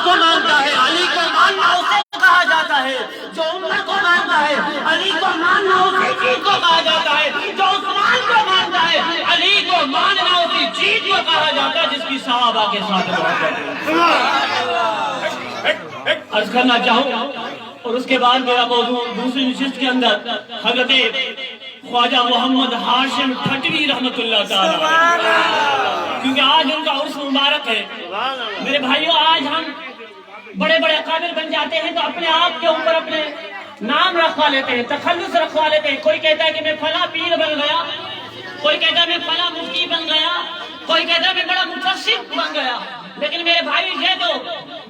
کو مانتا ہے علی کو ماننا اسے کہا جاتا ہے، جو عمر کو مانتا ہے علی کو ماننا اسی چیز کو کہا جاتا ہے، جو عثمان کو مانتا ہے علی کو ماننا اسی چیز کو کہا جاتا ہے جس کی صحابہ کے ساتھ محبت ہے۔ عرض کرنا چاہوں اور اس کے بعد میرا موضوع دوسری نشست کے اندر حضرت خواجہ محمد ہاشم ٹھٹوی رحمت اللہ تعالی، کیونکہ آج ان کا عرس مبارک ہے۔ میرے بھائیوں، آج ہم بڑے بڑے اکابر بن جاتے ہیں تو اپنے آپ کے اوپر اپنے نام رکھوا لیتے ہیں، تخلص رکھوا لیتے ہیں۔ کوئی کہتا ہے کہ میں فلاں پیر بن گیا، کوئی کہتا ہے میں فلاں مفتی بن گیا، کوئی کہتا ہے میں بڑا مفسر بن گیا۔ لیکن میرے بھائی، یہ جو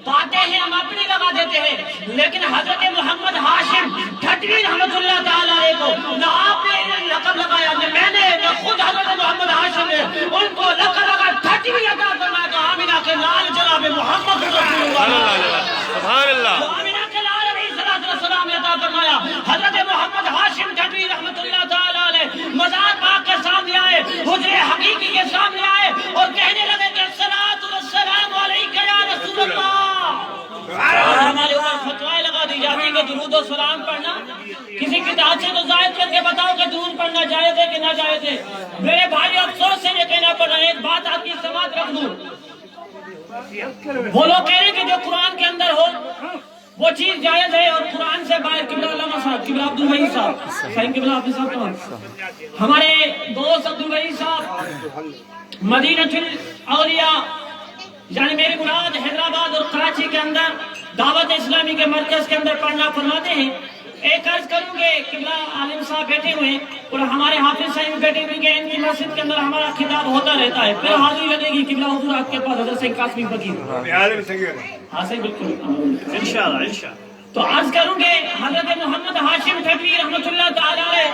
باتیں ہیں ہم اپنی لگا دیتے ہیں، لیکن حضرت محمد ہاشم ٹھٹوی رحمت اللہ تعالیٰ علیہ کو نہ آپ نے لقب لگایا، نہ میں نے، نہ خود حضرت محمد ہاشم نے ان کو لقب لگا ٹھٹوی عطا فرمایا کہ آمینہ کے لال جناب محمد رسول اللہ سبحان اللہ، آمینہ کے لال علیہ السلام نے عطا فرمایا۔ حضرت محمد ہاشم ٹھٹوی رحمت اللہ تعالیٰ علیہ مزار پاک کے سامنے آئے، حجرے حقیقی کے سامنے آئے اور کہنے لگے کہ الصلاۃ والسلام علیک یا رسول اللہ۔ ہمارے اوپر فتوائیں لگا دی جاتی کہ درود و سلام پڑھنا کسی کتاب سے تو زائد کر کے بتاؤ کہ درود پڑھنا جائز ہے کہ نہ جائز ہے۔ میرے بھائی، افسوس سے یہ کہنا پڑ رہا ہے، ایک بات آپ کی سماعت رکھ دوں، وہ لوگ کہہ رہے کہ جو قرآن کے اندر ہو وہ چیز جائز ہے اور قرآن سے باہر۔ قبلہ علامہ صاحب، قبلہ عبدالوحید صاحب، صحیح قبلہ حافظ صاحب تو ہمارے دوست عبدالوحید صاحب مدینہ الاولیاء، یعنی میری مراد حیدرآباد اور کراچی کے اندر دعوت اسلامی کے مرکز کے اندر پڑھنا فرماتے ہیں۔ ایک عرض کروں گے، قبلہ عالم صاحب بیٹھے ہوئے اور ہمارے حافظ صاحب بیٹھے ہوئے کہ ان کی مسجد کے اندر ہمارا خطاب ہوتا رہتا ہے، پھر حاضری لگے گی قبلہ حضور آپ کے پاس حضرت سید قاسمی فقیر۔ ہاں صحیح، بالکل انشاءاللہ انشاءاللہ۔ تو عرض کروں گے، حضرت محمد ہاشم ٹھٹوی رحمت اللہ تعالی علیہ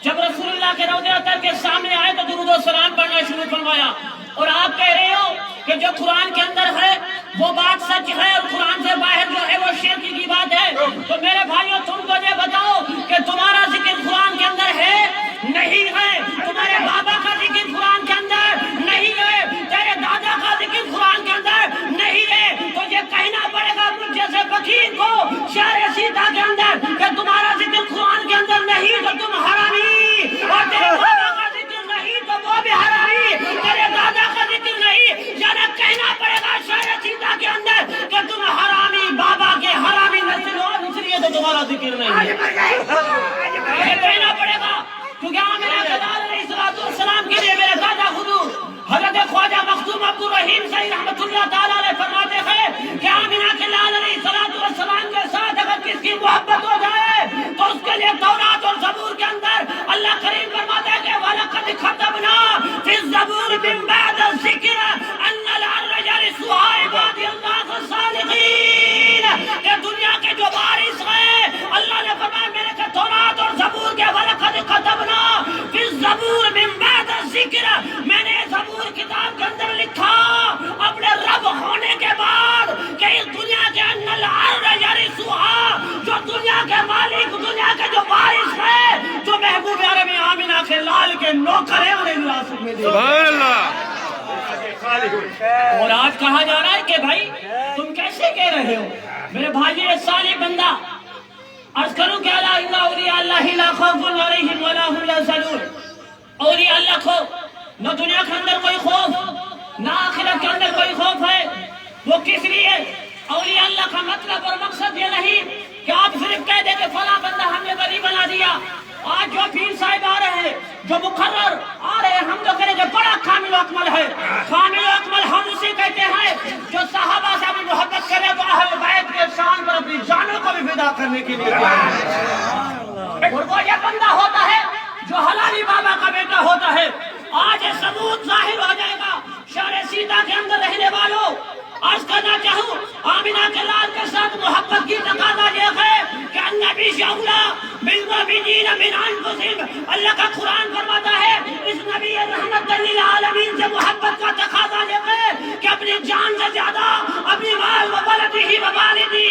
جب رسول اللہ کے روضہ اطہر کے سامنے آئے تو درود و سلام پڑھنا شروع فرمایا، اور آپ کہہ رہے ہو کہ جو قرآن کے اندر ہے وہ بات سچ ہے اور قرآن سے باہر جو ہے وہ شرک کی بات ہے۔ تو میرے بھائیوں، تم کو یہ بتاؤ کہ تمہارا ذکر قرآن کے اندر ہے نہیں ہے، تمہارے بابا کا ذکر قرآن کے اندر نہیں ہے، تیرے دادا کا ذکر قرآن کے اندر نہیں ہے، تو یہ کہنا پڑے گا مجھ جیسے فقیر کو شعر سیدھا کے اندر کہ تمہارا ذکر قرآن کے اندر نہیں تو تم حرامی، اور تیرے بابا کا ذکر نہیں تو وہ بھی حرامی، تیرے دادا کا ذکر نہیں، یعنی کہنا پڑے گا شعر سیدھا کے اندر کہ تم حرامی بابا کے حرامی نسل ہو، اس لیے تو تمہارا ذکر نہیں ہے، یہ کہنا پڑے گا۔ کیونکہ آمینہ کے لال علیہ السلام کے لیے میرے دادا حضور حضرت خواجہ مخدوم عبدالرحیم صاحب رحمت اللہ تعالیٰ علیہ فرماتے ہیں کہ آمینہ کے لال علیہ السلام کے ساتھ اگر کس کی محبت ہو جائے تو اس کے لیے تورات اور زبور کے اندر اللہ کریم فرماتا ہے کہ وَلَقَدْ كَتَبْنَا فِي الزَّبُورِ مِن بَعْدِ الذِّكْرِ أَنَّ الْأَرْضَ يَرِثُهَا عِبَادِيَ اللَّهُ الصَّالِحِينَ، کہ دنیا کے جو وارث ہیں اللہ نے فرمایا میرے کہ تورات اور زبور کے وَلَقَدْ كَتَبْنَا فِي الزَّبُورِ مِن بَعْدِ الذِّكْرِ، میں نے زبور کتاب کے اندر لکھا اپنے رب ہونے کے بعد کہ اس دنیا کے أَنَّ الْأَرْضَ يَرِثُهَا، جو دنیا کے مالک، دنیا کے جو وارث ہے، جو محبوب عربی آمینہ کے لال کے نوکر ہیں، انہیں وراثت میں دے سبحان اللہ۔ اور آج کہا جا رہا ہے کہ بھائی تم کیسے کہہ رہے ہو؟ میرے بھائی، یہ صالح بندہ، عرض کروں کہ الا ان اولیاء اللہ لا خوف علیہم ولا هم یحزنون، اولیاء اللہ کو نہ دنیا کے اندر کوئی خوف نہ آخرت کے اندر کوئی خوف ہے۔ وہ کس لیے؟ اولیاء اللہ کا مطلب اور مقصد یہ نہیں کہ آپ صرف کہہ دیں کہ فلاں بندہ ہم نے ولی بنا دیا۔ آج جو پیر صاحب آ رہے ہیں، جو مقرر آ رہے ہیں، ہم تو کہہ رہے ہیں کہ بڑا کامل و اکمل ہے۔ کامل و اکمل ہم اسے کہتے ہیں جو صحابہ سے ہمیں محبت کرے تو اہل بیت کے شان پر اپنی جانوں کو بھی فدا کرنے کے لیے، اور وہ یہ بندہ ہوتا ہے جو حلالی بابا کا بیٹا ہوتا ہے۔ آج یہ ثبوت ظاہر ہو جائے گا شعر سیدھا کے اندر رہنے والوں۔ عرض کرنا چاہوں، آمینہ کے لال کے ساتھ محبت کی تقاضا یہ ہے کہ النبی اولا بالمؤمنین من انفسہم، اللہ کا قرآن فرماتا ہے اس نبی رحمت للعالمین سے محبت کا تقاضا یہ ہے کہ اپنی جان سے زیادہ، اپنی مال و ولدہ و والدہ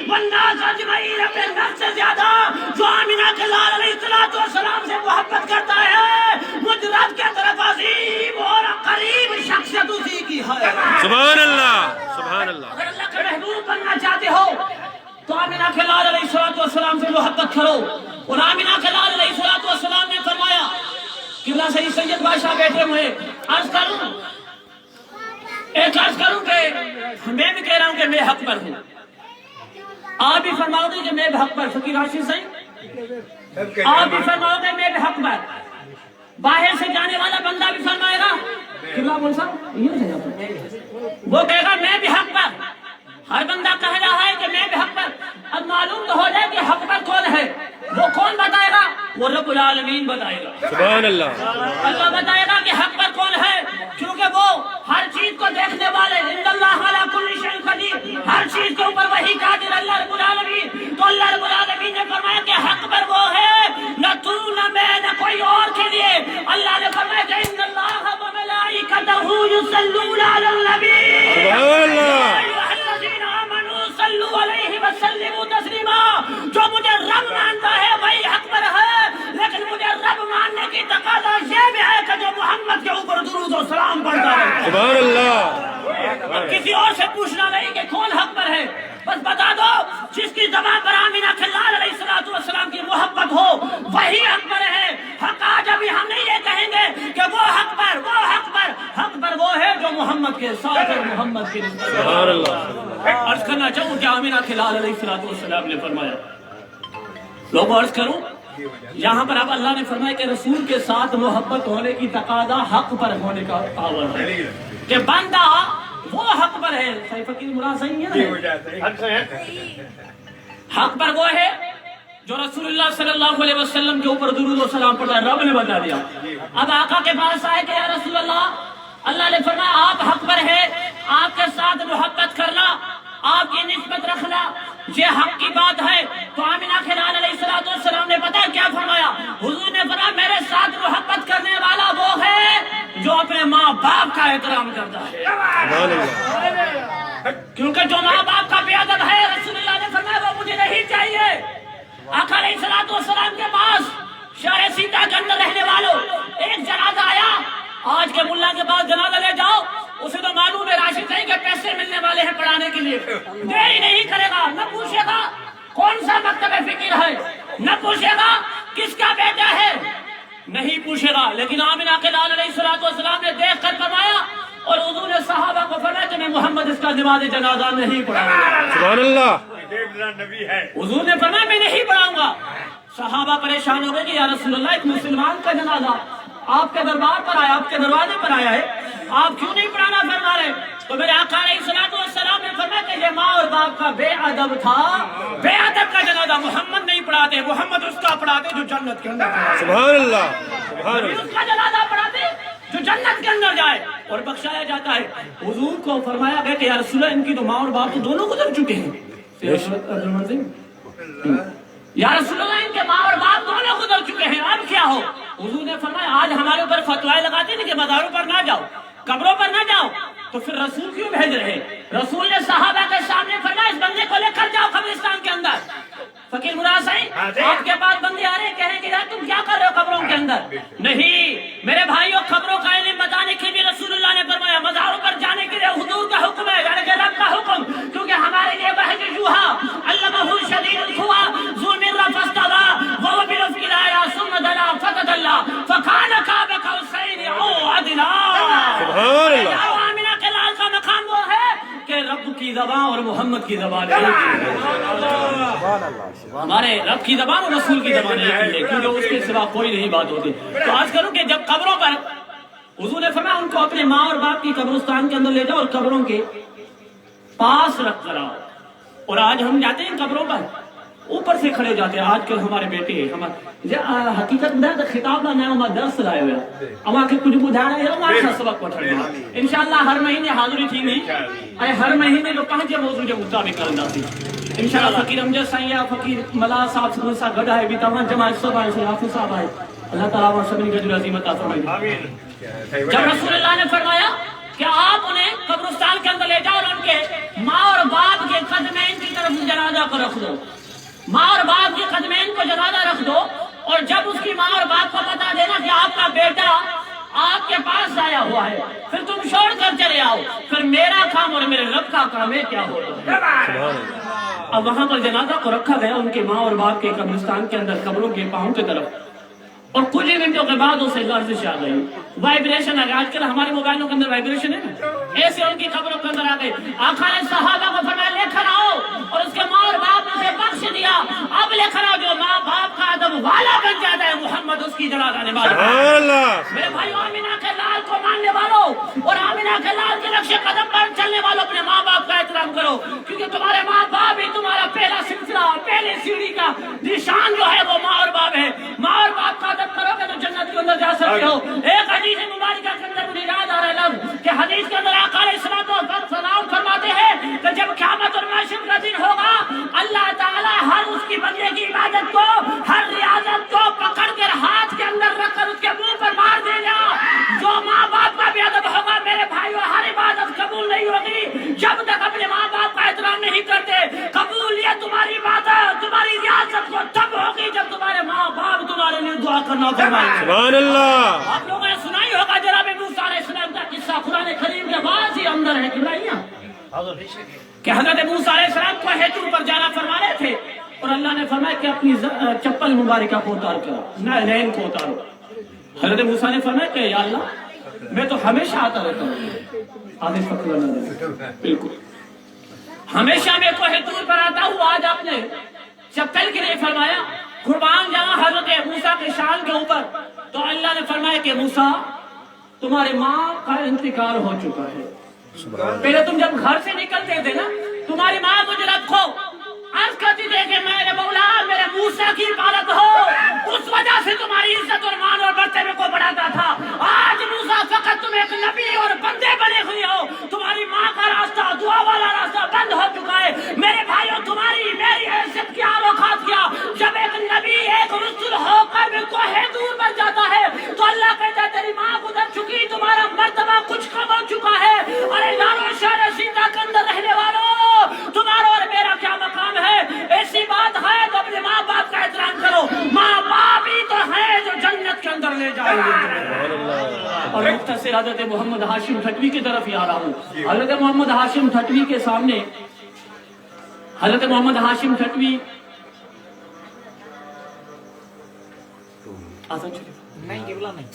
والناس اجمعین، اپنے نفس سے زیادہ جو آمینہ کے لال علیہ السلام سے محبت کرتا ہے، مجھ رب کے طرف عظیم اور قریب شخصیت اسی کی ہے۔ سبحان اللہ، سبحان اللہ۔ اگر اللہ کے محبوب आमिना के लाल अलैहिस्सलाम से मोहब्बत करो। और आमिना के लाल अलैहिस्सलाम ने फरमाया, किबला सैयद बादशाह बैठे हुए, अर्ज करूं कि मैं भी कह रहा हूं कि मैं हक पर हूं, आप भी फरमाओगे कि मैं भी हक पर, फकीर राशिद सही आप भी फरमाओगे मैं भी हक पर, बाहर से जाने वाला बंदा भी फरमाएगा, किबला बोल साहब वो कहेगा मैं भी हक पर, हर बंदा कह रहा है कि मैं भी हक पर। अब मालूम तो हो जाए कि हक पर कौन है, वो कौन बताएगा? वो रब्बुल आलमीन बताएगा, सुभान अल्लाह। अल्लाह बताएगा कि हक पर कौन है, क्योंकि वो हर चीज को देखने वाले, इन्नल्लाह अला कुल्ली शैइन कदीर, हर चीज के ऊपर वही कादिर अल्लाह रब्बुल आलमीन। तो अल्लाह रब्बुल आलमीन ने फरमाया कि हक पर वो है, न तू न मैं न कोई और के लिए। अल्लाह ने फरमाया कि इन्नल्लाह व मलाइकतहू युसल्लूना अलन नबी, सुभान अल्लाह, सल्लु अलैहि व सल्लिमू तस्लीमा। जो मुझे रब मानता है वही हक पर है, लेकिन मुझे रब मानने की तकाज़ा ये भी है कि जो मोहम्मद के ऊपर दुरूद और सलाम पढ़ता है, सुभान अल्लाह। अब किसी और से पूछना नहीं कि कौन हक पर है, बस बता दो जिसकी ज़बान पर आमिना के लाल अलैहिस्सलाम की मोहब्बत हो वही हक पर है। हक आज अभी हम नहीं ये कहेंगे कि वो हक पर, वो हक पर, हक पर वो है जो मोहम्मद के साथ है, मोहम्मद के रिश्ते। सुभान अल्लाह। अर्ज करना चाहूँ कि आमिना के लाल अलैहिस्सलाम ने फरमाया, लोगों अर्ज करूं, यहाँ पर अब अल्लाह ने फरमाया कि रसूल के साथ मोहब्बत होने की तकादा हक पर होने का पावर है, कि बंदा वो हक पर है। सही फकीर मुराद सही है, हक पर वो है जो रसूलुल्लाह सल्लल्लाहु अलैहि वसल्लम के ऊपर दुरूद और सलाम पढ़ता है। रब ने बता दिया। अब आका के पास आए कि या रसूलल्लाह, अल्लाह ने फरमाया आप हक पर है, आपके साथ मोहब्बत करना, आपकी निस्बत रखना ये हक की बात है। तो आमिना के लाल अलैहिस्सलाम ने पता क्या फरमाया? हुजूर ने फरमाया मेरे साथ मोहब्बत करने वाला वो है जो अपने माँ बाप का एहतराम करता है, क्योंकि जो माँ बाप का बेअदब है, रसूलुल्लाह ने फरमाया वो मुझे नहीं चाहिए। आका अलैहिस्सलाम के पास शहर सीता के अंदर रहने वालों एक जनाजा आया, आज के मुल्ला के पास जनाजा ले जाओ, उसे तो मालूम है राशिद नहीं के पैसे मिलने वाले हैं पढ़ाने के लिए, देरी नहीं करेगा, न पूछेगा कौन सा मकतब फिक्र है, न पूछेगा किसका बेटा है, नहीं पूछेगा। लेकिन आमिना के लाल अलैहिस्सलाम ने देख कर फरमाया और हुजूर ने सहाबा को फरमाया कि मैं मोहम्मद इसका नमाज़ जनाजा नहीं पढ़ाऊंगा। सुभान अल्लाह, नबी है। हुजूर ने फरमाया मैं नहीं पढ़ाऊंगा। सहाबा परेशान हो गए कि या रसूलल्लाह एक मुसलमान का जनाजा आपके दरबार पर आया, आपके दरवाजे पर आया है, आप क्यों नहीं पढ़ाना फरमा रहे? तो मेरे आका अलैहिस्सलाम ने फरमाया कि ये माँ और बाप का बेअदब था, बेअदब का जनाजा मोहम्मद नहीं पढ़ाते, मोहम्मद उसका पढ़ाते जो जन्नत के अंदर। सुभान अल्लाह, सुभान अल्लाह। उसका जनाजा पढ़ाते जो जन्नत के अंदर जाए और बख्शाया जाता है। हुजूर को फरमाया गया कि या रसूलल्लाह इनकी तो माँ और बाप तो दोनों गुजर चुके हैं। या रसूलल्लाह इनके माँ और बाप दोनों गुजर चुके हैं, अब क्या हो? हुजूर ने फरमाया आज हमारे ऊपर फतवाएं लगाते हैं कि मज़ारों पर ना जाओ, कब्रों पर ना जाओ, तो फिर रसूल क्यों भेज रहे? रसूल ने सहाबा के सामने फरमाया इस बंदे को लेकर जाओ कब्रिस्तान के अंदर। फकीर मुराद साईं आपके पास बंदे आ रहे कहेंगे यार तुम क्या कर रहे हो कब्रों के अंदर? नहीं मेरे भाइयों, खबरों का इल्म बताने के लिए रसूलुल्लाह ने फरमाया मज़ारों पर जाने के लिए हुजूर का हुक्म है, यानी कि रब का हुक्म, क्योंकि हमारे लिए वह जो यूहा अल्लमहु शदीदुल क़ुवा ज़ु मिर्रा फस्तवा व बिरफ़्क़िल आया सुम्मा दला फतदल्ला फ़कान काब कौसैन औ अदना। सुभान अल्लाह। आमिना के लाल का मकाम वो है कि रब की ज़बान और मोहम्मद की ज़बान एक है। हमारे रब की ज़बान और रसूल की ज़बान एक है, क्योंकि उसके सिवा कोई नहीं बात होती। तो आज करूँ कि जब कब्रों पर हुजूर ने फरमाया उनको अपने माँ और बाप की कब्रिस्तान के अंदर ले जाओ और कब्रों के पास रख कर आओ। और आज हम जाते हैं कब्रों पर ऊपर से खड़े जाते हैं। आजकल हमारे बेटे हमारे हकीकत में तो खिताब ना नया दर्स लाए हुए अमा के कुछ बुझा रहे हो मां सबक पढ़ इंशाल्लाह हर महीने हाजिरी थी नहीं अरे हर महीने लोग पंहिंजे मौजू जे मुताबिक करंदासीं इंशाल्लाह। फकीर अमजद साईं फकीर मला साहब सां गॾु आहे बि तव्हां जमात सब आहे हाफिज़ साहब आहे, अल्लाह ताला वह सभी का जो अज़ीमत अता फरमाए। जब रसूलुल्लाह ने फरमाया कि आप उन्हें कब्रिस्तान के अंदर ले जाओ और उनके माँ और बाप के कदमैन की तरफ जनाजा को रख दो, माँ और बाप के कदमैन को जनाजा रख दो। और जब उसकी माँ और बाप को पता देना कि आपका बेटा आपके पास आया हुआ है, फिर तुम छोड़ कर चले आओ, फिर मेरा काम और मेरे रब का काम है क्या होगा। अब वहां पर जनाजा को रखा गया उनके माँ और बाप के कब्रिस्तान के अंदर, कब्रों के पाँव की तरफ, और कुछ ही मिनटों के बाद उसे गर्दिश आ गई, वाइब्रेशन आ गया। आजकल हमारे मोबाइलों के अंदर वाइब्रेशन है ना, ऐसे उनकी खबरों के अंदर आ गई। आका ने सहाबा को फरमाया लेकर आओ, और उसके माँ और बाप ने उसे बख्श दिया। अब लेकर आओ, जो माँ बाप का अदब वाला बन जाता है मोहम्मद उसकी जगह गाने वाला। मेरे भाइयों, आमिना के लाल को मानने वालों और आमिना के लाल के नक्शे कदम पर चलने वालों, अपने माँ बाप का एहतराम करो, क्योंकि तुम्हारे माँ बाप ही तुम्हारा पहला सिलसिला, पहले सीढ़ी का निशान जो है वो माँ और बाप है। माँ और बाप का करोगे तो जन्नत के अंदर जा सकते हो। एक हदीस मुबारक के अंदर मुझे याद आ रहा है लफ्ज़ कि हदीस के अंदर आका अलैहिस्सलाम फरमाते हैं कि जब क़यामत और महशर का दिन होगा, अल्लाह ताला हर उसकी बंदे की इबादत को, हर रियाजत को पकड़ कर हाथ के अंदर रखकर उसके मुंह पर मार देगा। जो माँ बाप का बेअदब होगा मेरे भाइयों, हर इबादत कबूल नहीं होगी जब तक अपने माँ बाप का एहतराम नहीं करते। कबूलियत तुम्हारी इबादत, तुम्हारी रियाजत को तब होगी जब तुम्हारे माँ बाप तुम्हारे लिए दुआ करना फरमाएंगे। सुभान अल्लाह। आप लोगों ने सुना ही होगा जनाब मूसा अलैहिस्सलाम का किस्सा, कुरान करीम के बाद ही अंदर है कि हजरत मूसा अलैहिस्सलाम को हेतु पर जाना फरमा रहे थे, और अल्लाह ने फरमाया कि अपनी चप्पल मुबारका को उतार कर नैन को उतारो। हजरत मूसा ने फरमाया कि या अल्लाह, मैं तो हमेशा आता रहता हूँ, आदेश बिल्कुल हमेशा मैं को हेतु पर आता हूँ, आज आपने चप्पल के लिए फरमाया। कुर्बान जावा हजरत मूसा के शान के ऊपर, तो अल्लाह ने फरमाया कि मूसा तुम्हारी माँ का इंतकाल हो चुका है। पहले तुम जब घर से निकलते थे ना, तुम्हारी माँ मुझे रखो अर्ज करती थी कि मेरे मौला मेरे मूसा की इबादत हो, उस वजह से तुम्हारी इज्जत और मान और मर्तबे को बढ़ाता था। आज मूसा फकत तुम एक नबी और बंदे बने हुए हो, तुम्हारी माँ का रास्ता, दुआ वाला रास्ता बंद हो चुका है। मेरे भाइयों, तुम्हारी मेरी हैसियत क्या औकात क्या, जब एक नबी एक रसूल होकर भी कोहे दूर बन जाता है तो अल्लाह कहता है तेरी माँ गुजर चुकी, तुम्हारा मर्तबा कुछ कम हो चुका है। अरे यारो शहर सीता के अंदर रहने वालों, तुम्हारा और मेरा क्या मकाम है? ऐसी बात है तो अपने माँ बाप का एहतराम करो। माँ बाप ही तो है जो जन्नत के अंदर ले जाएंगे। और मुख्तसर हजरत मोहम्मद हाशिम ठटवी की तरफ ही आ रहा हूँ। हजरत मोहम्मद हाशिम ठटवी के सामने, हजरत मोहम्मद हाशिम ठटवी नहीं, गिबला नहीं।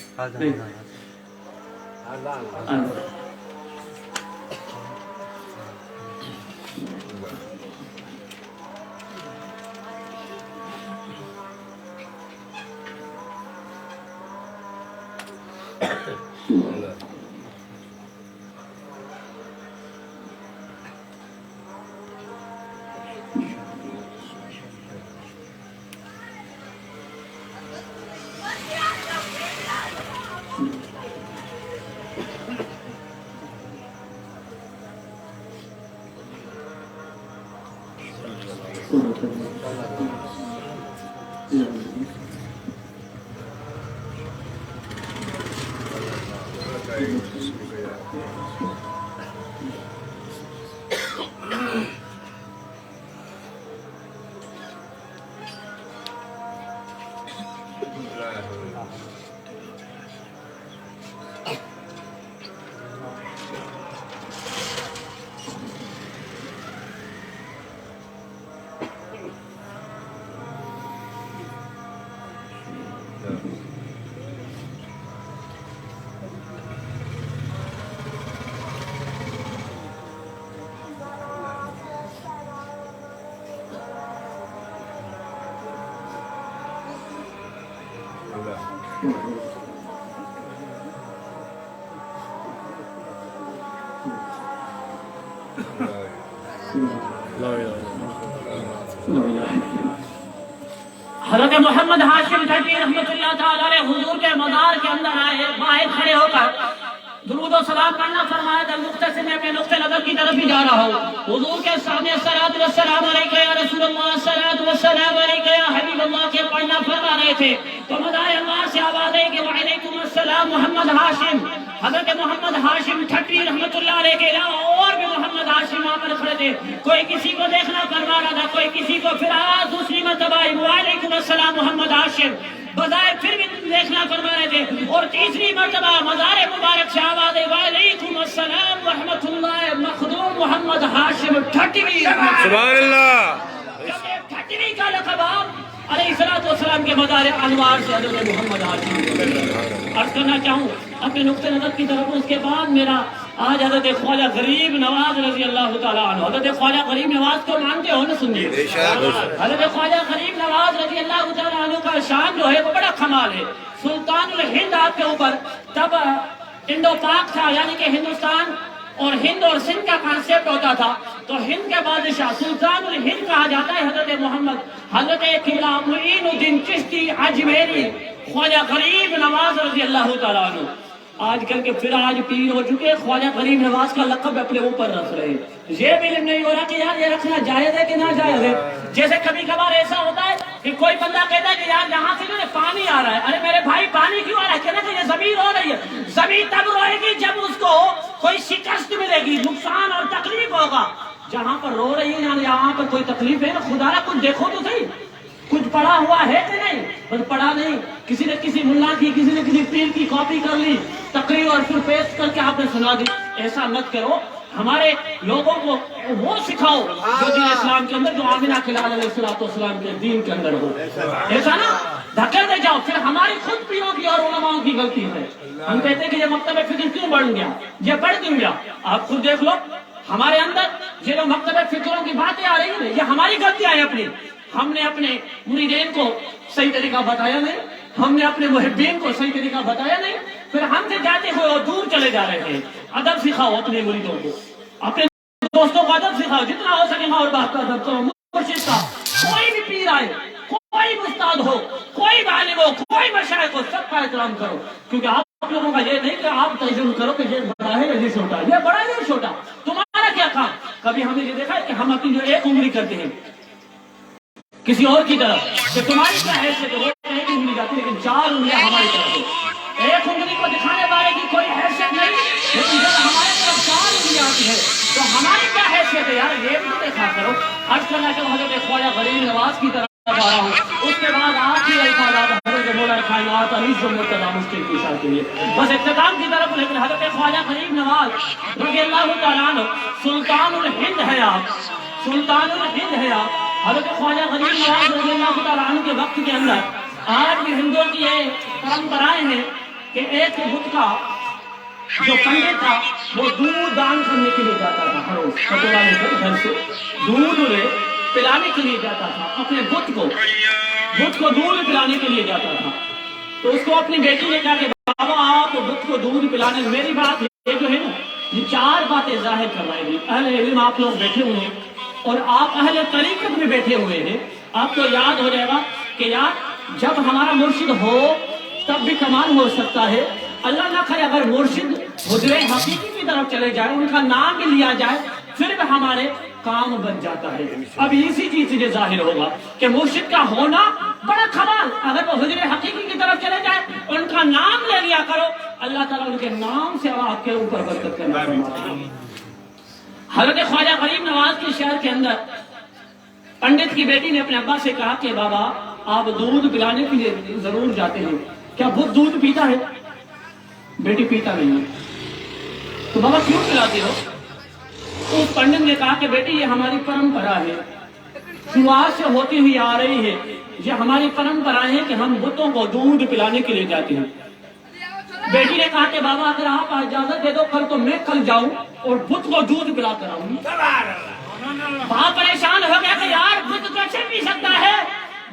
हज़रत मोहम्मद हाशिम ठटवी रहमतुल्लाह ताला अलैह हुजूर के मज़ार के अंदर आए, बाहर खड़े होकर दुरूद और सलाम पढ़ना फरमाया। दर मुख्तसर में अपने नुक्ते नज़र की तरफ ही जा रहा हूँ। हुजूर के सामने सलात व सलाम अलैका या रसूलल्लाह, सलात व सलाम अलैका या हबीबल्लाह के पढ़ना फरमा रहे थे, तो मज़ार अल्लाह से आवाज़ आई कि वालेकुम अस्सलाम मोहम्मद हाशिम। हज़रत मोहम्मद हाशिम ठटवी रहमतुल्लाह अलैह के अलावा और भी मोहम्मद हाशिम वहाँ पर खड़े थे। कोई किसी को देखना फरमा रहा था, कोई किसी को, फिर आवाज़ दूसरी मरतबा आई वालेकुम अस्सलाम मोहम्मद हाशिम। بظاہر پھر بھی دیکھنا فرما رہے تھے، اور تیسری مرتبہ مزار مبارک سے آواز ہے وعلیکم السلام ورحمۃ اللہ مخدوم محمد ہاشم ٹھٹوی سبحان اللہ. ٹھٹوی کا لقب آپ علیہ السلام کے مزار انوار سے حضرت محمد ہاشم عرض کرنا چاہوں اپنے نقطۂ نظر کی طرف. اس کے بعد میرا آج حضرت خواجہ غریب نواز رضی اللہ تعالیٰ عنہ، حضرت خواجہ غریب نواز کو مانتے ہو نا؟ سنیے، حضرت خواجہ غریب نواز رضی اللہ تعالیٰ عنہ کا شان جو ہے وہ بڑا کمال ہے. سلطان الہند آپ کے اوپر تب انڈو پاک تھا، یعنی کہ ہندوستان اور ہند اور سندھ کا کانسیپٹ ہوتا تھا، تو ہند کے بادشاہ سلطان الہند کہا جاتا ہے حضرت محمد حضرت قبلہ معین الدین چشتی اجمیری خواجہ غریب نواز رضی اللہ تعالیٰ عنہ. آج کل کے پھر آج پیر ہو چکے خواجہ غریب نواز کا لقب اپنے اوپر رکھ رہے ہیں. یہ بھی علم نہیں ہو رہا کہ یار یہ رکھنا جائز ہے کہ نہ جائز ہے. جیسے کبھی کبھار ایسا ہوتا ہے کہ کوئی بندہ کہتا ہے کہ یار یہاں سے جو پانی آ رہا ہے، ارے میرے بھائی پانی کیوں آ رہا ہے؟ کہنا کہ یہ زمین ہو رہی ہے. زمین تب روئے گی جب اس کو کوئی شکست ملے گی، نقصان اور تکلیف ہوگا. جہاں پر رو رہی ہے یعنی یہاں پر کوئی تکلیف ہے نا. خدا را کچھ دیکھو تو صحیح، کچھ پڑھا ہوا ہے کہ نہیں؟ بس پڑھا نہیں، کسی نے کسی ملا کی کسی نے کسی پیر کی کاپی کر لی تقریر اور پھر پیش کر کے آپ نے سنا دی. ایسا مت کرو. ہمارے لوگوں کو وہ سکھاؤ جو دین اسلام کے اندر، جو آمنہ کلال علیہ السلام کے دین کے اندر ہو. ایسا نا دھکر دے جاؤ، پھر ہماری خود پیروں کی اور علماؤں کی غلطی ہے. ہم کہتے ہیں کہ یہ مکتب فکر کیوں بڑھ گیا، یہ بڑھ کیوں گیا. آپ خود دیکھ لو ہمارے اندر یہ جو مکتب فکروں کی باتیں آ رہی ہیں یہ ہماری غلطیاں ہیں اپنی. ہم نے اپنے مریدین کو صحیح طریقہ بتایا نہیں، ہم نے اپنے محبین کو صحیح طریقہ بتایا نہیں، پھر ہم سے جاتے ہوئے اور دور چلے جا رہے ہیں. ادب سکھاؤ اپنے مریدوں کو، اپنے دوستوں کو ادب سکھاؤ، جتنا ہو سکے ماں اور باپ کا ادب کرو. مرشد کا کوئی بھی پیر آئے، کوئی استاد ہو، کوئی عالم ہو، کوئی مشائخ ہو، سب کا احترام کرو. کیونکہ آپ لوگوں کا یہ نہیں کہ آپ تجربہ کرو کہ یہ بڑا ہے یا یہ چھوٹا ہے، یہ بڑا ہے یا چھوٹا، تمہارا کیا کام. کبھی ہم نے یہ دیکھا ہے کہ ہم اپنی جو ایک انگلی کرتے ہیں کسی اور کی طرف، کہ تمہاری کیا حیثیت ہے، وہ ایک انگلی جاتی ہے لیکن چار انگلیاں ہماری طرف ہے. ایک انگلی کو دکھانے والے کی کوئی حیثیت نہیں، لیکن جب ہمارے طرف چار انگلیاں آتی ہے تو ہماری کیا حیثیت ہے. یار یہ بھی دیکھا کرو. عرض کرنا کہ حضرت خواجہ غریب نواز کی طرف آ رہا ہوں. اس کے بعد آپ کی الفاظ حضرت مولانا کائنات علی جو مرتضیٰ مشکل کی شاہ کے لیے بس اختتام کی طرف. لیکن حضرت خواجہ غریب نواز رضی اللہ تعالیٰ عنہ سلطان الہند ہے. آپ سلطان الہند ہے. آپ حضرت خواجہ غریب نواز رضی اللہ تعالیٰ عنہ کے وقت کے اندر آج بھی ہندوؤں کی یہ پرمپرائیں ہیں کہ ایک بدھ کا جو پنڈت تھا وہ دودھ دان کرنے کے لیے جاتا تھا. ہر روز کٹورا لے کر گھر سے دودھ پلانے کے لیے جاتا تھا. اپنے بدھ کو دودھ پلانے کے لیے جاتا تھا. تو اس کو اپنی بیٹی نے کہا کہ بابا آپ بدھ کو دودھ پلانے، میری بات یہ جو ہے نا یہ چار باتیں ظاہر کروائے گی. اہل علم آپ لوگ بیٹھے ہوئے ہیں اور آپ اہل طریقت میں بیٹھے ہوئے ہیں. آپ کو یاد ہو جائے گا کہ یار جب ہمارا مرشد ہو تب بھی کمال ہو سکتا ہے. اللہ نہ کرے اگر مرشد حضور حقیقی کی طرف چلے جائے، ان کا نام بھی لیا جائے، پھر بھی ہمارے کام بن جاتا ہے. اب اسی چیز سے یہ ظاہر ہوگا کہ مرشد کا ہونا بڑا کمال. اگر وہ حضور حقیقی کی طرف چلے جائے، ان کا نام لے لیا کرو، اللہ تعالیٰ ان کے نام سے آپ کے اوپر برکت کرنا فرماتا ہے. حضرت خواجہ غریب نواز کے شہر کے اندر پنڈت کی بیٹی نے اپنے ابا سے کہا کہ بابا آپ دودھ پلانے کے لیے ضرور جاتے ہیں، کیا بدھ دودھ پیتا ہے؟ بیٹی پیتا نہیں ہے. تو بابا کیوں پلاتے ہو؟ تو اس پنڈت نے کہا کہ بیٹی یہ ہماری پرمپرا ہے، شروعات سے ہوتی ہوئی آ رہی ہے. یہ ہماری پرمپرا ہے کہ ہم بتوں کو دودھ پلانے کے لیے جاتے ہیں. بیٹی نے کہا کہ بابا اگر آپ اجازت دے دو کل تو میں کل جاؤں اور بت کو دودھ پلا کر آؤں. باپ پریشان ہو گیا کہ یار بت کیسے پی سکتا ہے،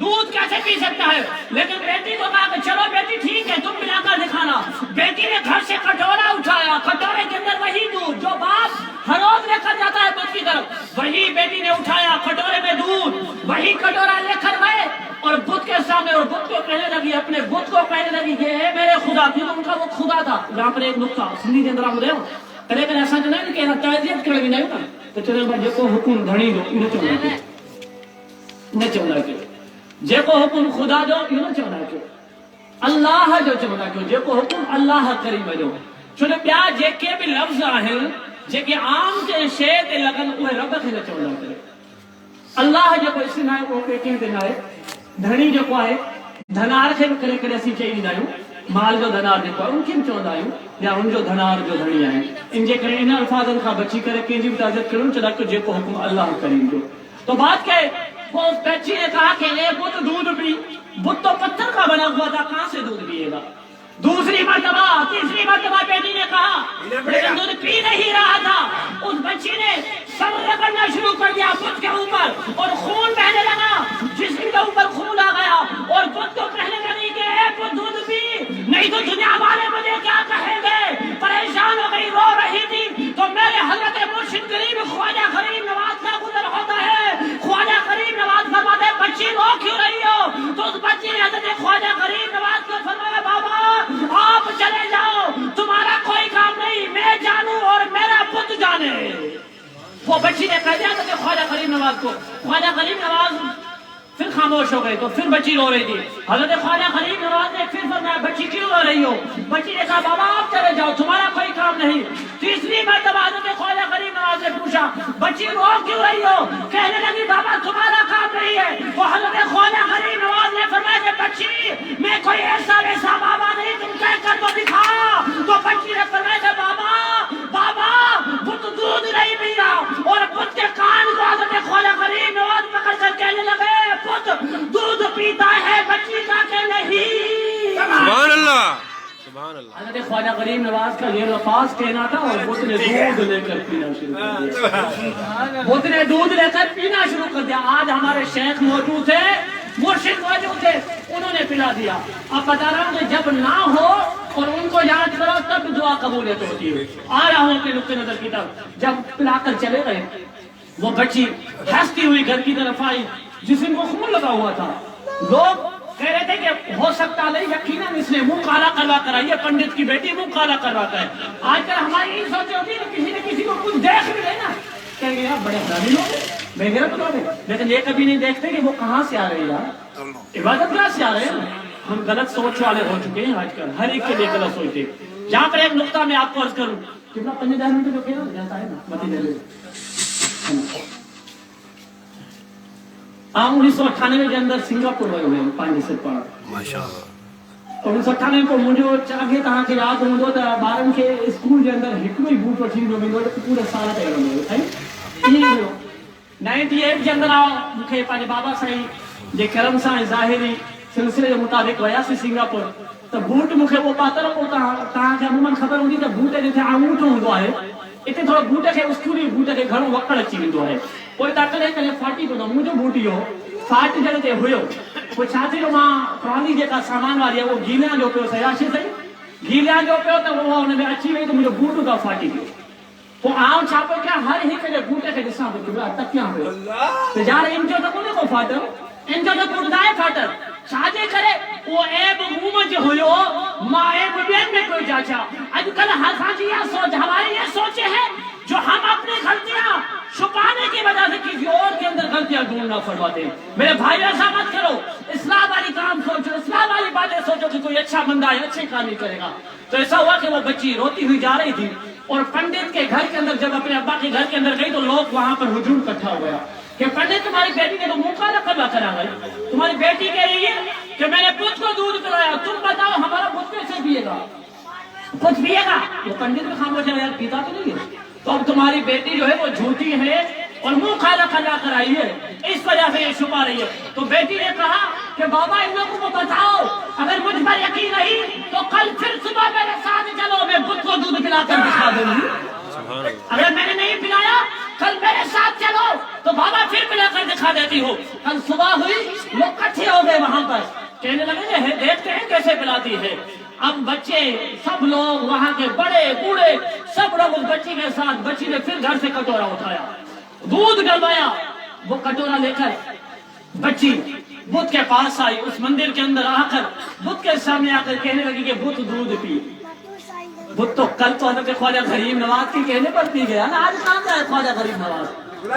دودھ کیسے پی سکتا ہے. لیکن بیٹی کو کہا کہ چلو بیٹی ٹھیک ہے تم پلا کر دکھانا. بیٹی نے گھر سے کٹورا اٹھایا، کٹورے کے اندر وہی دودھ جو باپ ہر روز لے کر جاتا ہے بت کی طرف، وہی بیٹی نے اٹھایا کٹورے میں دودھ، وہی کٹورا لے کر گئے اور بت کے سامنے، اور بت کو کہنے لگی، اپنے بت کو کہنے لگی یہ ہے میرے خدا. کیونکہ ان کا وہ خدا تھا. یہاں پر ایک نقطہ سنی کے اندر ہو لیکن ایسا جو نہیں کہ تعزیت کرے بھی نہیں ہوتا تو چلے بھائی جے کو حکم دھنی دو انہیں چونا کے جے کو حکم خدا دو انہیں چونا کے اللہ جو چونا کے جے کو حکم اللہ کریم جو چلے پیا جے کے بھی لفظ آہن جے کے عام کے شے تے لگن اوہ رب کے چونا کرے. اللہ جو کو اس نائے وہ کہیں تے نائے دھنی جو کو ہے धनार खे करे करे असीं चई ॾींदा आहियूं माल जो धनार जेको आहे उनखे बि चवंदा आहियूं या उनजो धनार जो धणी आहे। इन जे करे इन अल्फाज़नि खां बची करे कंहिंजी बि इज़त करूं छो त जेको हुकुम अल्लाह करीम जो। तो बात क्या है, वो उस बच्ची ने कहा कि ये बुत दूध पी, बुत तो पत्थर का बना हुआ था, कहाँ से दूध पिएगा। दूसरी मर्तबा तीसरी मर्तबा बेटी ने कहा लेकिन दूध पी नहीं रहा था। उस बच्ची ने सब्र करना शुरू कर दिया बुत के ऊपर और खून बहने लगा, जिस्म के ऊपर खून आ गया और बुत को कहने लगी कि ए बुत दूध पी, नहीं तो दुनिया वाले मुझे क्या कहेंगे। परेशान हो गई, रो रही थी। तो मेरे हज़रत मुर्शिद करीम ख्वाजा करीम नवाज का गुजर होता है। ख्वाजा करीम नवाज फरमाते बच्ची रो क्यों रही हो। तो उस बच्ची ने हज़रत ख्वाजा करीम नवाज को फरमाया बाबा आप चले जाओ, तुम्हारा कोई काम नहीं, मैं जानूं और मेरा पुत्र जाने। वो बच्ची ने कह दिया कि ख्वाजा करीम नवाज को। ख्वाजा करीम नवाज फिर खामोश हो गए। तो फिर बच्ची रो रही थी। हज़रत ख्वाजा करीम नवाज ने फिर फरमाया बच्ची क्यों रो रही हो। बच्ची ने कहा बाबा आप चले जाओ, तुम्हारा कोई काम नहीं। तीसरी मर्तबा हज़रत ख्वाजा करीम नवाज ने पूछा बच्ची रो क्यों रही हो। कहने लगी बाबा तुम्हारा काम नहीं है। वो हज़रत ख्वाजा करीम नवाज ने फरमाया कि बच्ची मैं कोई ऐसा वैसा बाबा नहीं, तुम कह कर तो दिखा। तो बच्ची ने फरमाया कि बाबा बाबा बुत दूध नहीं पी रहा और बुत के कान को हज़रत ख्वाजा करीम नवाज पकड़ कर कहने लगे पुत दूध पीता है बच्ची का के नहीं। सुभान अल्लाह सुभान अल्लाह। हज़रत ख्वाजा करीम नवाज का ये अल्फाज कहना था और बुत ने दूध लेकर पीना शुरू कर दिया। बुत ने दूध लेकर पीना शुरू कर दिया। आज हमारे शेख मौजूद थे, मुर्शिद मौजूद थे, उन्होंने पिला दिया। अब बता रहा हूँ कि जब ना हो और उनको याद करो तब दुआ कबूलियत होती है। आ रहा हूँ अपने नुक्ते नजर की तरफ। जब पिलाकर चले गए वो बच्ची हंसती हुई घर की तरफ आई जिसमें वो खून लगा हुआ था। लोग कह रहे थे कि हो सकता नहीं यकीनन इसने मुंह काला करवा कर आई है, पंडित की बेटी मुंह काला करवाता है। आजकल हमारी यही सोच होती है कि किसी न किसी को कुछ देख भी रहे ना कहेंगे यार बड़े हरामी लोग बेगैरत लोग हैं, लेकिन ये कभी नहीं देखते कि वो कहाँ से आ रहे हैं यार, इबादत गाह से आ रहे हैं। हम गलत सोच वाले हो चुके हैं आजकल, हर एक के लिए गलत सोचते हैं। जहाँ पर एक नुक्ता मैं आपको अर्ज करूँ कितना 50 मिनट जो क्या जाता है ना मती दे 1998 के अंदर सिंगापुर वियो हुयुमि पंहिंजे सिर पाण माशाअल्लाह। 1998 को मुंहिंजो चागे तव्हांखे यादि हूंदो त ॿारनि खे स्कूल जे अंदरि हिकिड़ो ई बूटो थींदो वेंदो त पूरे साल ते रहंदो साईं। ईअं हुयो 98 जे अंदरि मूंखे पंहिंजे बाबा साईं जे करम सां ज़ाहिरी सिलसिले जे मुताबिक़ वियासीं सिंगापुर। त बूट मूंखे उहो पातल पोइ तव्हांखे अमूमन ख़बर हूंदी त बूट जिथे आंगूठो हूंदो आहे इते थोरो बूट खे स्कूली बूट खे घणो वकड़ अची वेंदो आहे। पोइ त कॾहिं कॾहिं फाटी पवंदो। मुंहिंजो बूट इहो फाट जॻह ते हुयो। पोइ छा थियो मां ट्रॉली जेका सामान वारी आहे उहो गीलियां जो पियो सयाशी साईं गीलियां जो पियो त उहो हुन में अची वई त मुंहिंजो बूट उतां फाटी पियो। पोइ आउं छा पियो कयां हर हिक जे बूट खे ॾिसां पियो तकियां पियो त यार इन जो त कोन्हे को फाटल, इन जो त बूट नाहे फाटल। छाजे करे वो ऐब मुंह में हुयो मां ऐब ॿियनि में पियो जाचा। अॼुकल्ह असांजी इहा सोच हमारी ये सोचे है जो हम अपनी गलतियां छुपाने की वजह से किसी और के अंदर गलतियां ढूंढना फरमाते हैं। मेरे भाई ऐसा मत करो, इस्लाह वाली काम सोचो, इस्लाह वाली बातें सोचो कि कोई अच्छा बंदा है अच्छे काम नहीं करेगा। तो ऐसा हुआ कि वो बच्ची रोती हुई जा रही थी और पंडित के घर के अंदर जब अपने अब्बा के घर के अंदर गई तो लोग वहां पर हुजूम इकट्ठा हो गया कि पंडित तुम्हारी बेटी ने तो मुंह काला करवा कर आ गई। तुम्हारी बेटी कह रही है कि मैंने पुत्र को दूध पिलाया, तुम बताओ हमारा पुत्र कैसे पिएगा, पुत्र पिएगा। वो पंडित में खामोश है यार पीता तो नहीं है। तो अब तुम्हारी बेटी जो है वो झूठी है और मुंह काला करवा कर आई है, इस वजह से ये छुपा रही है। तो बेटी ने कहा कि बाबा इन लोगों को बताओ, अगर मुझ पर यकीन नहीं तो कल फिर सुबह मेरे साथ चलो, मैं पुत्र को दूध पिलाकर दिखा दूंगी। अगर मैंने नहीं पिलाया कल मेरे साथ चलो तो बाबा फिर पिलाकर दिखा देती हो। कल सुबह हुई लोग इकट्ठे हो गए वहां पर, कहने लगे देखते हैं कैसे पिलाती है। अब बच्चे सब लोग वहां के बड़े बूढ़े सब लोग उस बच्ची के साथ, बच्ची ने फिर घर से कटोरा उठाया, दूध डलवाया। वो कटोरा लेकर बच्ची बुत के पास आई, उस मंदिर के अंदर आकर बुत के सामने आकर कहने लगी कि बुत दूध पी। बुत तो कल तो हज़रत ख्वाजा गरीब नवाज के कहने पर पी गया ना, आज कहाँ गया ख्वाजा गरीब नवाज।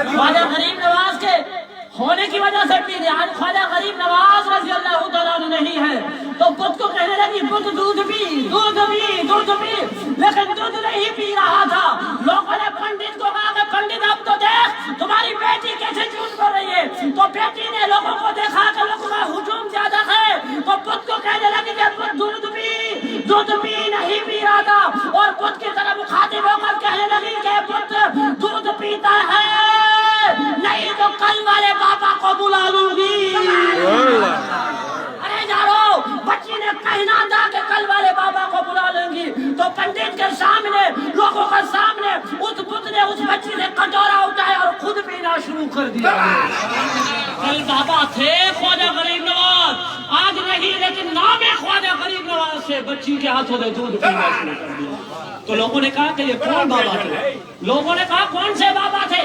ख्वाजा गरीब नवाज के होने की वजह से पी गया, आज ख्वाजा गरीब नवाज रज़ी अल्लाह तआला अन्हु नहीं है। तो बुत को कहने लगी बुत दूध पी, दूध पी, दूध पी, लेकिन दूध नहीं पी रहा था। लोगों ने पंडित को कहा कि पंडित अब तो देख तुम्हारी बेटी कैसे झूठ बोल रही है। तो बेटी ने लोगों को देखा कि लोगों का हुजूम ज्यादा है तो دودھ نہیں پی رہا تھا اور بت کی طرف مخاطب ہو کر کہنے لگی کہ بت دودھ پیتا ہے نہیں تو کل والے بابا کو بلا لوں گی. ارے یارو بچی نے کہنا تھا کہ کل والے بابا کو بلا لیں گی تو پنڈت کے سامنے لوگوں کے سامنے اس بت نے اس بچی سے کٹورا اٹھایا اور خود پینا شروع کر دیا. کل بابا تھے خواجہ غریب نواز, آج نہیں, لیکن نام خواجہ غریب نواز سے بچی کے ہاتھوں سے دودھ پینا شروع کر دیا. تو لوگوں نے کہا کہ یہ کون بابا تھے؟ لوگوں نے کہا کون سے بابا تھے؟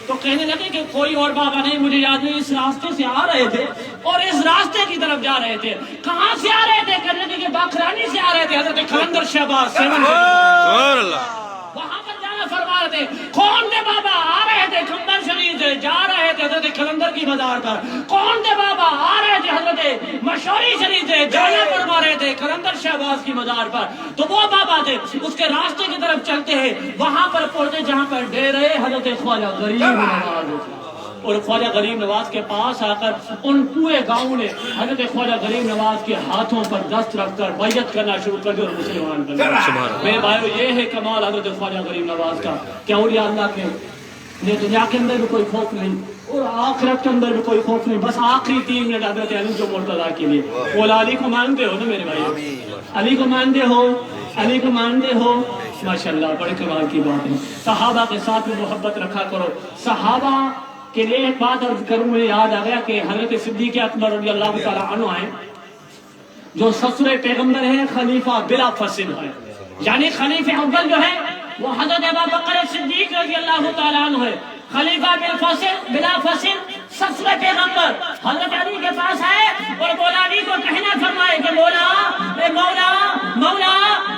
تو کہنے لگے کہ کوئی اور بابا نہیں, مجھے یاد نہیں, اس راستے سے آ رہے تھے اور اس راستے کی طرف جا رہے تھے. کہاں سے آ رہے تھے؟ کہنے لگے کہ باکرانی سے آ رہے تھے, حضرت کلندر شہباز سبحان اللہ, وہاں پر جانا فرما رہے تھے. کون تھے بابا؟ آ رہے تھے کمبر شریف سے, جا رہے تھے حضرت کلندر کی مزار پر. کون تھے بابا؟ آ رہے تھے حضرت مشوری شریف سے, جانا فرما رہے تھے کلندر شہباز کی مزار پر. تو وہ بابا تھے, اس کے راستے کی طرف چلتے ہیں, وہاں پر پہنچے جہاں پر ڈیرے حضرت خواجہ غریب نواز. اور خواجہ غریب نواز کے پاس آ کر ان پورے گاؤں نے حضرت خواجہ غریب نواز کے ہاتھوں پر دست رکھ کر بیعت کرنا شروع کر دیا اور مسلمان بن گئے. میرے بھائیو, یہ ہے کمال حضرت خواجہ غریب نواز کا کہ اولیاء اللہ کے دنیا کے اندر بھی کوئی خوف نہیں اور آخرت کے اندر بھی کوئی خوف نہیں. بس آخری 3 منٹ حضرت علی جو مرتضیٰ کے لیے. مولا علی کو مانتے ہو نا میرے بھائی؟ علی کو مانتے ہو؟ علی کو مانتے ہو؟ ماشاءاللہ, بڑے کمال کی بات ہے. صحابہ کے ساتھ میں محبت رکھا کرو. صحابہ کے لیے ایک بات عرض کروں, مجھے یاد آ گیا کہ حضرت صدیق اکبر رضی اللہ تعالیٰ عنہ ہیں جو سسر پیغمبر ہیں, خلیفہ بلا فصل ہے. یعنی خلیفہ اول جو ہے وہ حضرت ابوبکر صدیق رضی اللہ تعالیٰ عنہ ہے. خلیفہ بلا فصل سسر پیغمبر حضرت علی کے پاس آئے اور مولا علی کو کہنا فرمائے کہ مولا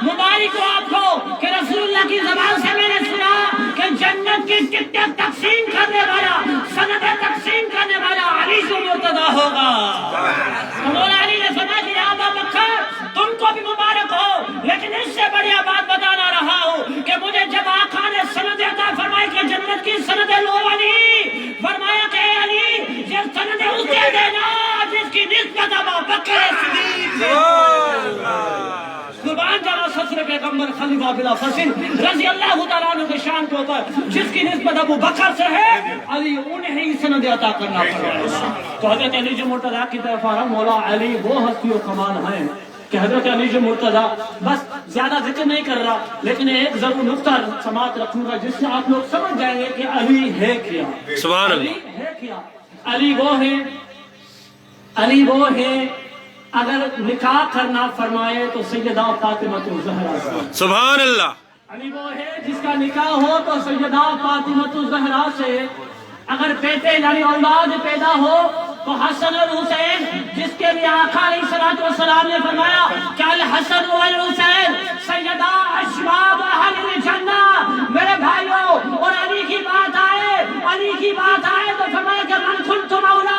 مبارک ہو آپ کو کہ رسول اللہ کی زبان سے میں نے سنا کہ جنت کی ٹکٹیں تقسیم کرنے والا, سندیں تقسیم کرنے والا علی سے مرتضیٰ ہوگا. مولا علی نے فرمایا کہ ابوبکر تم کو بھی مبارک ہو, لیکن اس سے بڑھیا بات بتانا رہا ہوں کہ مجھے جب آقا نے سند عطا فرمائی کہ جنت کی سند لو علی, فرمایا کہ علی یہ سند اسے دینا جس کی نسبت ابوبکر صدیق قربان جانا سسر پیغمبر خلیفہ بلا فصل رضی اللہ تعالیٰ عنہ کے شان کے اوپر جس کی نسبت ابو بکر سے ہے, علی انہیں سند عطا کرنا پڑا. تو حضرت علی جو مرتضیٰ کی طرف آ رہا, مولا علی وہ ہستی و کمال ہیں کہ حضرت علی جو مرتضیٰ, بس زیادہ ذکر نہیں کر رہا لیکن ایک ضرور نقطہ سماعت رکھوں گا جس سے آپ لوگ سمجھ جائیں گے کہ علی ہے کیا. سبحان علی اللہ, ہے کیا؟ علی وہ ہے اگر نکاح کرنا فرمائے تو سیدہ فاطمہ الزہرا. سبحان اللہ, علی وہ ہے جس کا نکاح ہو تو سیدہ فاطمہ الزہرا سے. اگر بیٹے یعنی اولاد پیدا ہو تو حسن اور حسین, جس کے لیے آقا علیہ الصلوۃ والسلام نے فرمایا کہ الحسن والحسین سیدہ اشباب اہل الجنہ. میرے بھائیوں, اور علی کی بات آئے تو فرمایا کہ من کنت مولا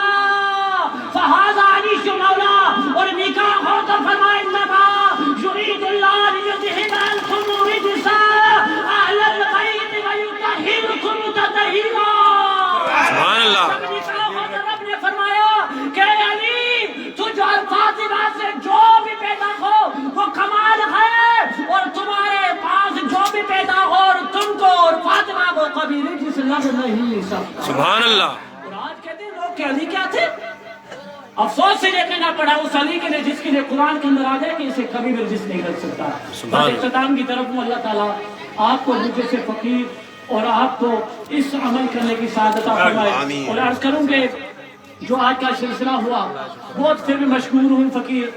فہذا علی مولا. اور نکاح ہو تو فرمایا انما یرید اللہ لیذہب عنکم الرجس اہل البیت ویطہرکم تطہیرا. سبحان اللہ, رب نے فرمایا کہ علی تجھ اور فاطمہ سے جو بھی پیدا ہو وہ کمال ہے, اور تمہارے پاس جو بھی پیدا ہو اور تم کو اور فاطمہ کو کبھی رجس لگ نہیں سکتا. سبحان اللہ. اور آج کے دن لوگ کہ علی کیا تھے؟ افسوس سے دیکھنا پڑا اس علی کے لیے جس کے لیے قرآن کے اندر آ جائے کہ اسے کبھی بھی رجس نہیں لگ سکتا. بس اختتام کی طرف ہوں, اللہ تعالیٰ آپ کو مجھے سے فقیر اور آپ کو اس عمل کرنے کی سعادت عطا فرمائے. اور عرض کروں کہ جو آج کا سلسلہ ہوا بہت پھر بھی مشکور ہوں فقیر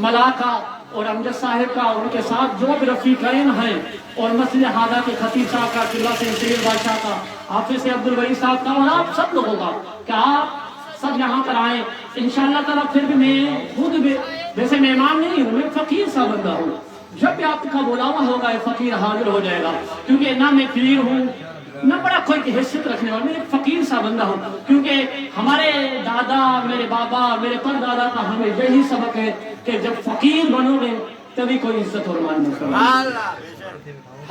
ملاقہ اور امجد صاحب کا, ان کے ساتھ جو بھی رفیقین ہیں, اور مسجد ہادہ کے خطیب صاحب کا, قبلہ سے سید بادشاہ کا, حافظ عبد الوہی صاحب کا, اور آپ سب لوگوں کا کہ آپ سب یہاں پر آئیں. انشاءاللہ تعالیٰ پھر بھی میں خود بھی ویسے مہمان نہیں ہوں, میں فقیر سا بندہ ہوں. جب بھی آپ کا بلاوا ہوگا فقیر حاضر ہو جائے گا, کیونکہ نہ میں پیر ہوں نہ بڑا کوئی حیثیت رکھنے والا, میں ایک فقیر سا بندہ ہوں. کیونکہ ہمارے دادا, میرے بابا, میرے پر دادا کا ہمیں یہی سبق ہے کہ جب فقیر بنو گے تبھی کوئی عزت اور مان نہیں.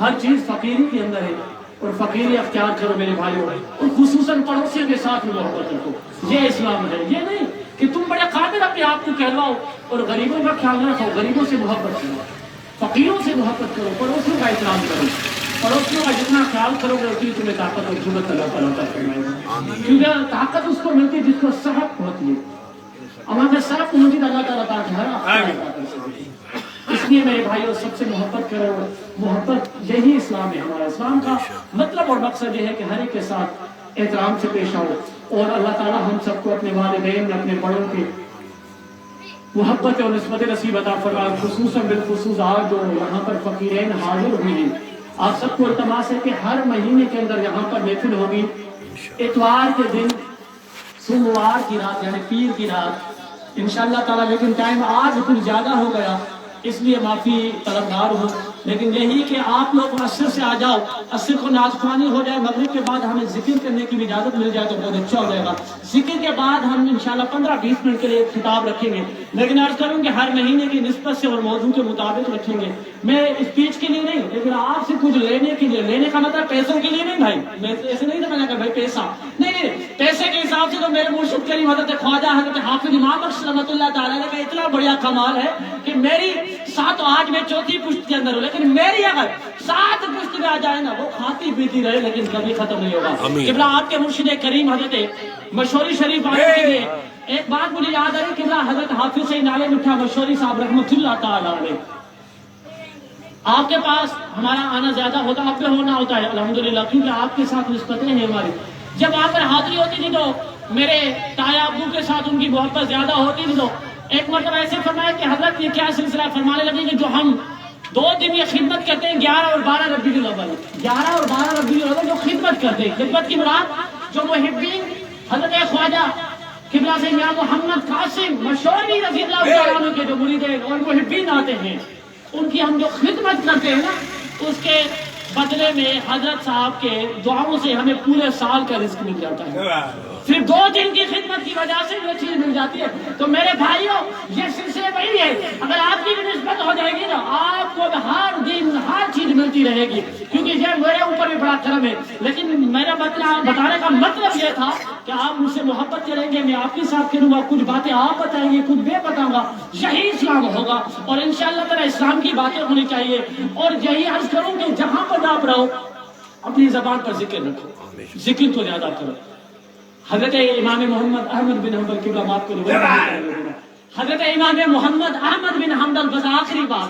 ہر چیز فقیری کے اندر ہے, اور فقیری اختیار کرو میرے بھائیوں, اور خصوصاً پڑوسیوں کے ساتھ بھی محبت رکھو. یہ اسلام ہے. یہ نہیں کہ تم بڑے قادر اپنے آپ کو کہلواؤ اور غریبوں کا خیال نہ رکھو, غریبوں سے محبت کرو. फकीरों से मोहब्बत करो, पड़ोसियों का एहतराम करो, पड़ोसियों का जितना ख्याल करोगे उतनी तुम्हें ताकत और जरूरत अल्लाह ताला अता फरमाएगा, क्योंकि ताकत उसको मिलती है जिसको सहक होती है, हमारे सहक होती है अल्लाह ताला ताकत। इसलिए मेरे भाइयों सबसे मोहब्बत करो, मोहब्बत यही इस्लाम है। हमारा इस्लाम का मतलब और मकसद ये है कि हर एक के साथ एहतराम से पेश आओ, और अल्लाह ताला हम सबको अपने वालिदैन अपने बड़ों के मोहब्बत और निस्बत नसीब अता फरमाए। खुसूसन बिलखुसूस आज जो यहाँ पर फकीरैन हाजिर हुए हैं, आप सबको इल्तमास है कि हर महीने के अंदर यहाँ पर महफिल होगी, इतवार के दिन सोमवार की रात यानी पीर की रात इंशाअल्लाह ताला। लेकिन टाइम आज कुछ ज्यादा हो गया, इसलिए माफी तलबदार हूँ, लेकिन यही कि आप लोग असर से आ जाओ, असर को नाजख्वानी हो जाए, मगरिब के बाद हमें जिक्र करने की भी इजाजत मिल जाए तो बहुत अच्छा हो जाएगा। जिक्र के बाद हम इंशाल्लाह 15-20 मिनट के लिए खिताब रखेंगे, लेकिन अर्ज करूँ कि हर महीने की निस्बत से और मौजू के मुताबिक रखेंगे। मैं स्पीच के लिए नहीं, लेकिन आपसे कुछ लेने के लिए, लेने का मतलब पैसों के लिए नहीं भाई, मैं ऐसे नहीं समझना कि भाई पैसा नहीं, पैसे के हिसाब से तो मेरे मुर्शिद करीम हज़रत ख्वाजा हज़रत हाफिज इमाम बख्श रहमतुल्लाह तआला का इतना बढ़िया कमाल है कि मेरी सात आज मैं चौथी पुश्त के अंदर हूँ, लेकिन मेरी अगर 7 पुश्त में आ जाए ना, वो खाती पीती रहे लेकिन कभी खत्म नहीं होगा। किबला आपके मुर्शिद करीम हज़रत मशहूरी शरीफ आने के लिए एक बात मुझे याद आई, किबला हज़रत हाफिज सईद नाले मिठा मशहूरी साहब रहमतुल्लाह तआला अलैह, आपके पास हमारा आना ज्यादा होता, आप पे होना होता है अल्हम्दुलिल्लाह, क्योंकि आपके साथ निस्बतें हैं हमारी। जब आप पर हाजिरी होती थी तो मेरे ताया अब्बू के साथ उनकी मोहब्बत ज्यादा होती थी, तो एक मतलब ऐसे फरमाया कि हजरत ये क्या सिलसिला, फरमाने लगे कि जो हम 2 दिन ये खिदमत करते हैं 11 और 12 रबीउल अव्वल, 11 और 12 रबीउल अव्वल जो खिदमत करते हैं, खिदमत की मुराद जो मुहिब्बीन हजरत ख्वाजा किबला से मियां मोहम्मद कासिम मशहूरी रज़ियल्लाहु तआला अन्हु के जो मुरीद और मुहिब्बीन आते हैं, उनकी हम जो खिदमत करते हैं ना, उसके बदले में हजरत साहब के दुआओं से हमें पूरे साल का रिस्क मिल जाता है। सिर्फ 2 दिन की खिदमत की वजह से ये चीज मिल जाती है। तो मेरे भाइयों, ये सिलसिले वही है, अगर आपकी भी निस्बत हो जाएगी ना, आपको हर दिन हर चीज मिलती रहेगी, क्योंकि ये मेरे ऊपर भी बड़ा करम है। लेकिन मेरा बताने का मतलब ये था कि आप मुझसे मोहब्बत करेंगे, मैं आपके साथ करूंगा, कुछ बातें आप बताएंगे, कुछ मैं बताऊंगा, यही इस्लाम होगा। और इंशाअल्लाह ताला इस्लाम की बातें होनी चाहिए। और यही अर्ज करूं कि जहां पर आप रहो अपनी जबान पर जिक्र रखो, जिक्र को ज्यादा करो। हजरत इमाम मोहम्मद अहमद बिन हम्बल की बात को हजरत इमाम मोहम्मद अहमद बिन हम्बल, बस आखिरी बात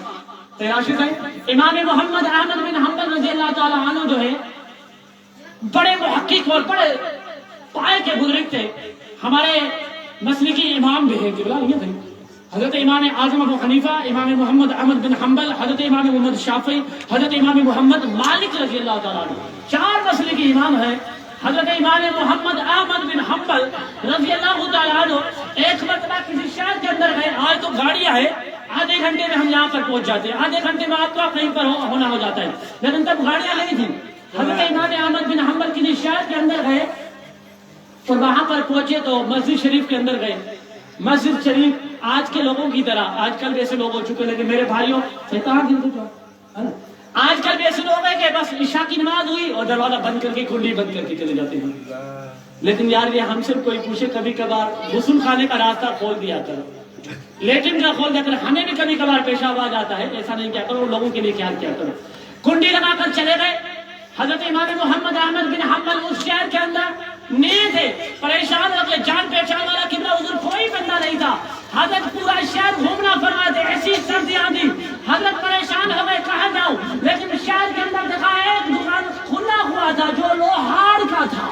तैयाशी है, इमाम मोहम्मद अहमद बिन हम्बल रज़ियल्लाहु तआला अन्हु जो है बड़े मुहक्किक और बड़े पाए के बुजुर्ग थे, हमारे मसलिकी इमाम भी है किबला ये थे। हजरत इमाम आजम अबू हनीफा, इमाम मोहम्मद अहमद बिन हम्बल, हजरत इमाम मोहम्मद शाफी, हजरत इमाम मोहम्मद मालिक रज़ियल्लाहु तआला अन्हु, 4 मसलिकी इमाम है। हजरत इमाम मोहम्मद अहमद बिन हम्बल रज़ियल्लाहु तआला अन्हु एक मरतबा किसी शहर के अंदर गए, आज तो गाड़ियां है, आधे घंटे में हम यहाँ पर पहुंच जाते हैं, आधे घंटे में आपका कहीं पर होना हो जाता है, लेकिन तब गाड़ियां नहीं थी। हजरत इमाम अहमद बिन हम्बल किसी शहर के अंदर गए और वहां पर पहुंचे तो मस्जिद शरीफ के अंदर गए। मस्जिद शरीफ आज के लोगों की तरह, आजकल वैसे लोग हो चुके, लेकिन मेरे भाइयों आजकल भी ऐसे लोग हैं कि बस इशा की नमाज हुई और दरवाजा बंद करके कुंडी बंद करके चले जाते हैं। लेकिन यार ये हमसे कोई पूछे, कभी कभार गुस्ल खाने का रास्ता खोल दिया करो, लेटिन का खोल दिया करो, हमें भी कभी कभार पेशाब आ जाता है, ऐसा नहीं क्या करो, लोगों के लिए ख्याल क्या करो। कुंडी लगाकर चले गए। हजरत इमाम मोहम्मद अहमद बिन हम्बल उस शहर के अंदर नहीं थे, परेशान हो गए, जान पहचान वाला किबला उधर कोई बंदा नहीं था। हजरत पूरा शहर घूमना फरमाते, ऐसी सर्दियां थी, हजरत परेशान हो गए कहाँ जाऊं, लेकिन शहर के अंदर देखा एक दुकान खुला हुआ था जो लोहार का था,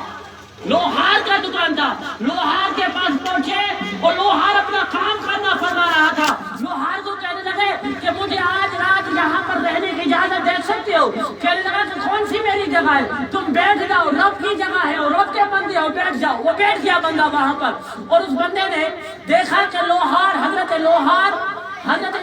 लोहार का दुकान था। लोहार के पास पहुंचे और लोहार अपना काम करना फरमा रहा था। लोहार को कहने लगे कि मुझे आज रात यहाँ पर रहने की इजाजत दे सकते हो? कहने लगा कि कौन सी मेरी जगह है, तुम बैठ जाओ, रब की जगह है और रब के बंदे हो, बैठ जाओ। वो बैठ गया बंदा वहां पर, और उस बंदे ने देखा कि लोहार हजरत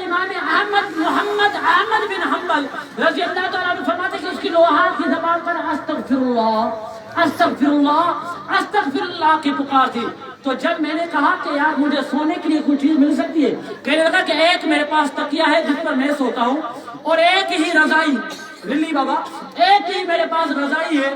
इमाम अहमद मोहम्मद अहमद बिन हम्बल रज़ियल्लाहु तआला अन्हु फरमाते कि उसकी लोहार की ज़बान पर अस्तगफिरुल्लाह अस्तगफिरुल्लाह अस्तगफिरुल्लाह की पुकार थी। तो जब मैंने कहा कि यार मुझे सोने के लिए कोई चीज मिल सकती है, कहने लगा कि एक मेरे पास तकिया है जिस पर मैं सोता हूँ, और एक ही रजाई, लिल्ली बाबा, एक ही मेरे पास रजाई है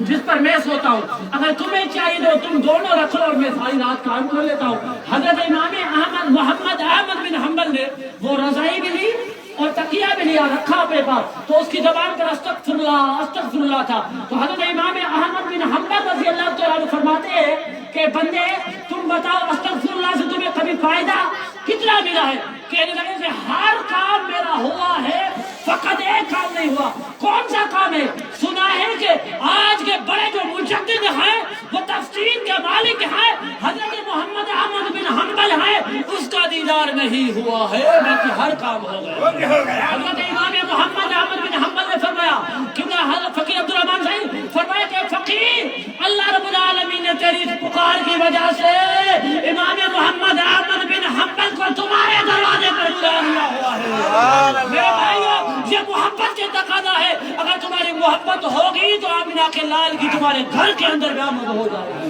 जिस पर मैं सोता हूँ, अगर तुम्हें चाहिए तो तुम दोनों रखो और मैं सारी रात काम कर लेता हूँ। हजरत इमाम अहमद मोहम्मद अहमद बिन हम्बल ने वो रजाई भी ली और تکیہ بھی لیا رکھا اپنے پاس تو اس کی زبان پر استغفراللہ تھا. تو حضرت امام احمد بن حنبل رضی اللہ تعالیٰ عنہ فرماتے ہیں کہ بندے تم بتاؤ استغفراللہ سے تمہیں کبھی فائدہ کتنا ملا ہے؟ کہنے لگے کہ ہر کام میرا ہوا ہے فقط ایک کام نہیں ہوا. کون سا کام ہے؟ سنا ہے کہ آج کے بڑے جو مجدد ہیں وہ تفسیر کے مالک ہیں حضرت محمد احمد بن حنبل ہیں, اس کا دیدار نہیں ہوا ہے باقی ہر کام ہو گیا. حضرت امام محمد احمد بن حنبل نے فرمایا کیونکہ حضرت فقیر عبدالرحمن صاحب فرمایا کہ فقیر اللہ رب العالمین نے تیری پکار کی وجہ سے امام محمد احمد بن حنبل کو تمہارے دروازے پر بلا لیا ہوا ہے. میرے بھائیو یہ محبت کے تقاضا ہے. اگر تمہاری محبت ہوگی تو آمینہ کے لال کی تمہارے گھر کے اندر بھی آمد ہو جائے گی.